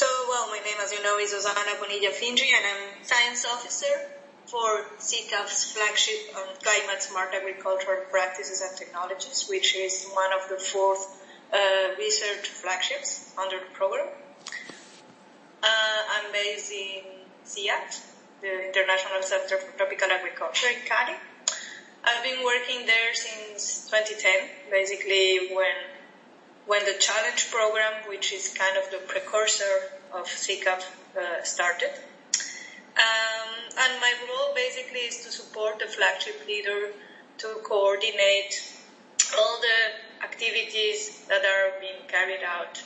Well, my name, as you know, is Osana Bonilla Findri, and I'm Science Officer for CCAF's flagship on climate-smart agricultural practices and technologies, which is one of the 4 research flagships under the program. I'm based in CIAT, the International Center for Tropical Agriculture in Cali. I've been working there since 2010, basically when the Challenge program, which is kind of the precursor of CCAF, started. And my role basically is to support the flagship leader to coordinate all the activities that are being carried out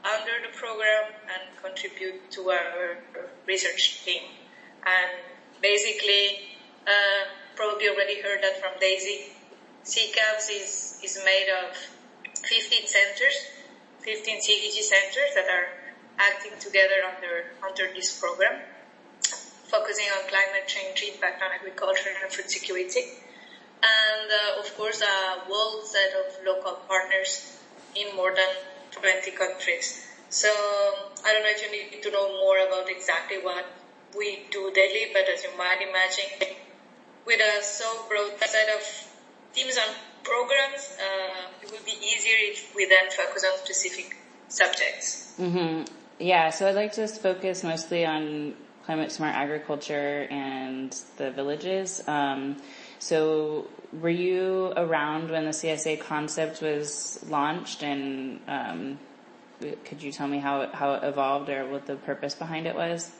under the program and contribute to our research team. And basically, probably already heard that from Daisy, CCAF is made of 15 centers, 15 CDG centers that are acting together under this program, focusing on climate change impact on agriculture and food security. And of course, a whole set of local partners in more than 20 countries. So I don't know if you need to know more about exactly what we do daily, but as you might imagine, with a so broad set of teams and programs, it would be easier if we then focus on specific subjects. Mm-hmm. Yeah, so I'd like to focus mostly on climate-smart agriculture and the villages. So were you around when the CSA concept was launched, and could you tell me how it evolved or what the purpose behind it was?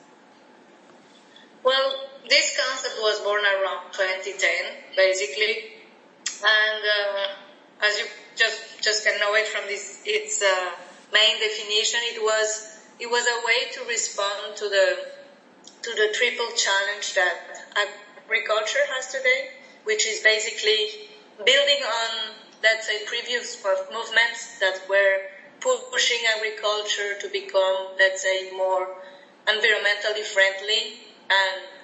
Well, this concept was born around 2010, basically. And as you just can know it from its main definition, it was a way to respond to the triple challenge that agriculture has today, which is basically building on, let's say, previous movements that were pushing agriculture to become, let's say, more environmentally friendly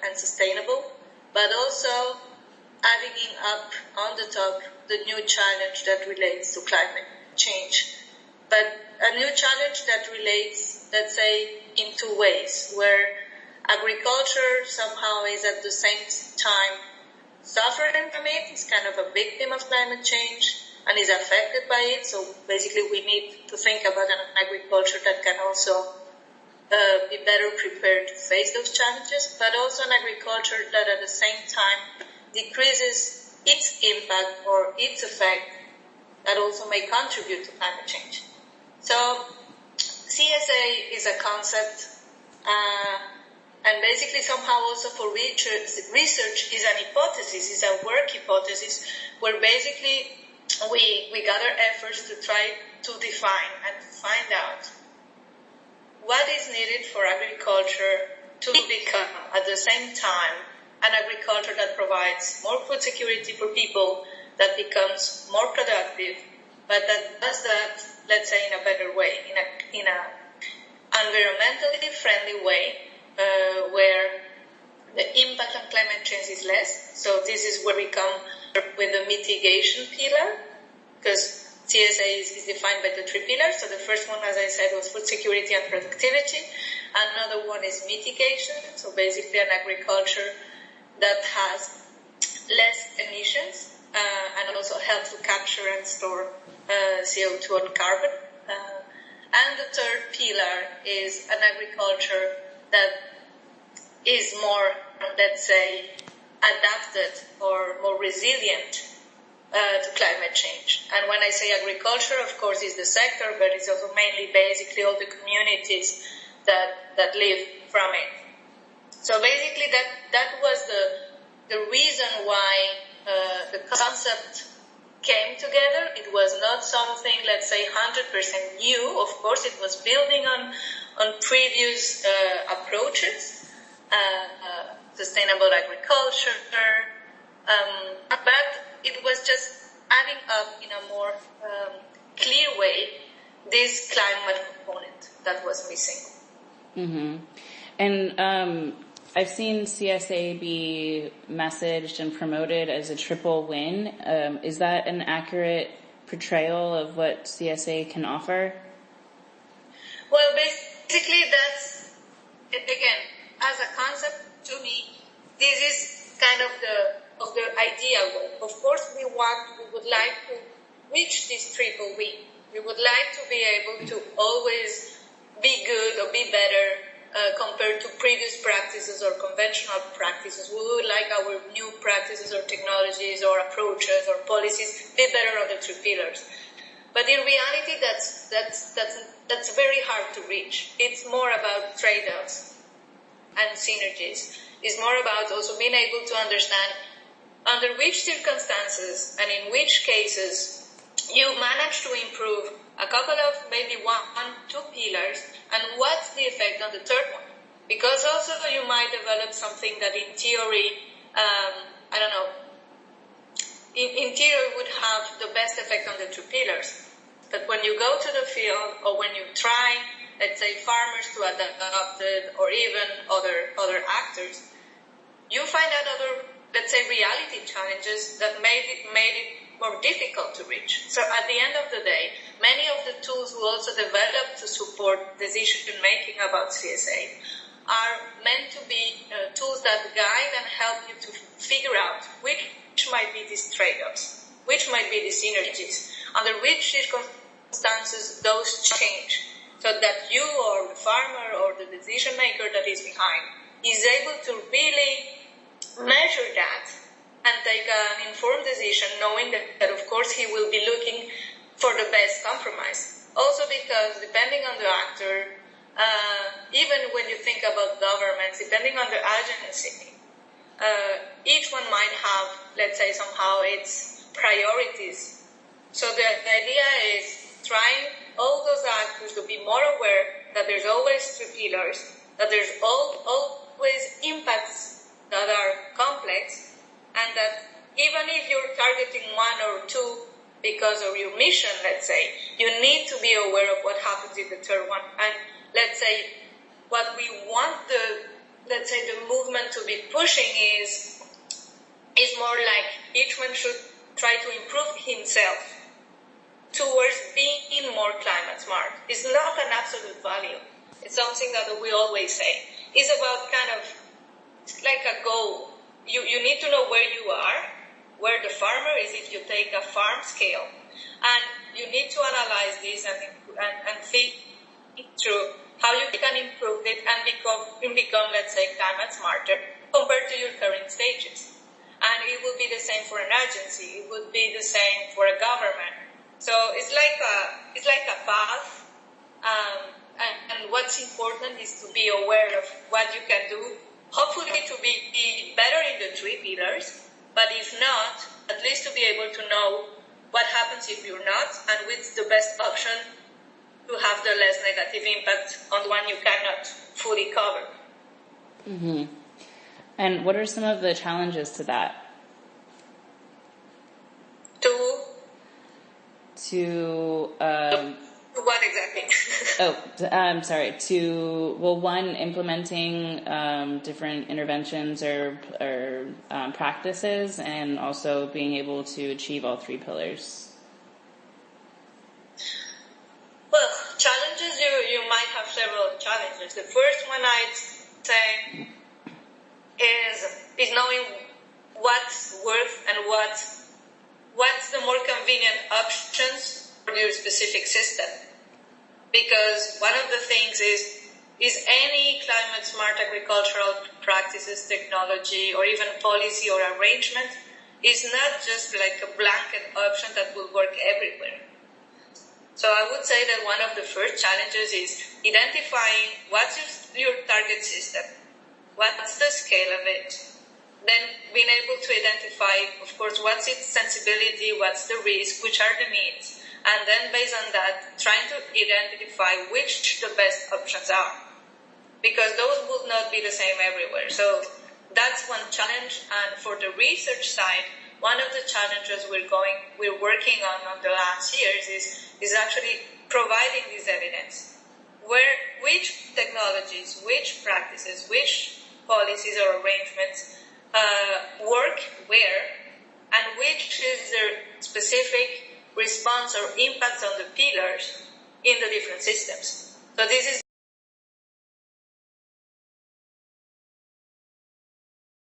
and sustainable, but also adding up on the top the new challenge that relates to climate change. But a new challenge that relates, let's say, in 2 ways, where agriculture somehow is at the same time suffering from it, is kind of a victim of climate change and is affected by it. So basically we need to think about an agriculture that can also be better prepared to face those challenges, but also an agriculture that at the same time decreases its impact or its effect that also may contribute to climate change. So CSA is a concept, and basically somehow also for research is an hypothesis, is a work hypothesis, where basically we gather efforts to try to define and find out what is needed for agriculture to become, at the same time, an agriculture that provides more food security for people, that becomes more productive, but that does that, let's say, in a better way, in a environmentally friendly way, where the impact on climate change is less. So this is where we come with the mitigation pillar, because CSA is defined by the 3 pillars. So the first one, as I said, was food security and productivity. Another one is mitigation. So basically an agriculture that has less emissions and also helps to capture and store CO2 and carbon. And the third pillar is an agriculture that is more, let's say, adapted or more resilient to climate change. And when I say agriculture, of course, is the sector, but it's also mainly basically all the communities that live from it. So basically that was the reason why the concept came together. It was not something, let's say, 100% new. Of course, it was building on previous approaches, sustainable agriculture, but it was just adding up in a more clear way this climate component that was missing. Mm-hmm. And I've seen CSA be messaged and promoted as a triple win. Is that an accurate portrayal of what CSA can offer? Well, basically concept, to me, this is kind of the ideal way. Of course, we would like to reach this triple win. We would like to be able to always be good or be better compared to previous practices or conventional practices. We would like our new practices or technologies or approaches or policies be better on the three pillars. But in reality, that's very hard to reach. It's more about trade-offs and synergies. It's more about also being able to understand under which circumstances and in which cases you manage to improve a couple of maybe two pillars, and what's the effect on the third one? Because also you might develop something that in theory, in theory would have the best effect on the two pillars. But when you go to the field or when you try, let's say, farmers to adopt it or even other actors, you find out other, let's say, reality challenges that made it more difficult to reach. So at the end of the day, many of the tools we also developed to support decision-making about CSA are meant to be tools that guide and help you to figure out which might be these trade-offs, which might be the synergies, under which circumstances those change, so that you or the farmer or the decision-maker that is behind is able to really measure that and take an informed decision, knowing that of course he will be looking for the best compromise. Also because depending on the actor, even when you think about governments, depending on the agency, each one might have, let's say, somehow its priorities. So the idea is trying all those actors to be more aware that there's always three pillars, that there's always impacts that are complex, and that even if you're targeting one or two because of your mission, let's say, you need to be aware of what happens in the third one. And let's say what we want the movement to be pushing is more like each one should try to improve himself towards being more climate smart. It's not an absolute value. It's something that we always say. It's about it's like a goal. You need to know where you are, where the farmer is if you take a farm scale. And you need to analyze this and think through how you can improve it and become, let's say, climate smarter compared to your current stages. And it will be the same for an agency. It would be the same for a government. So it's like a path. And what's important is to be aware of what you can do, hopefully to be better in the three pillars, but if not, at least to be able to know what happens if you're not, and what's the best option to have the less negative impact on one you cannot fully cover. Mm-hmm. And what are some of the challenges to that? What exactly? One, implementing different interventions or practices, and also being able to achieve all three pillars. Well, challenges, you might have several challenges. The first one I'd say is knowing what's worth and what's the more convenient options for your specific system. Because one of the things is any climate smart agricultural practices, technology, or even policy or arrangement is not just like a blanket option that will work everywhere. So I would say that one of the first challenges is identifying what's your target system, what's the scale of it, then being able to identify, of course, what's its sensibility, what's the risk, which are the needs, and then based on that, trying to identify which the best options are. Because those will not be the same everywhere. So that's one challenge. And for the research side, one of the challenges we're working on the last years is actually providing this evidence. Which technologies, which practices, which policies or arrangements work where, and which is their specific response or impact on the pillars in the different systems. So this is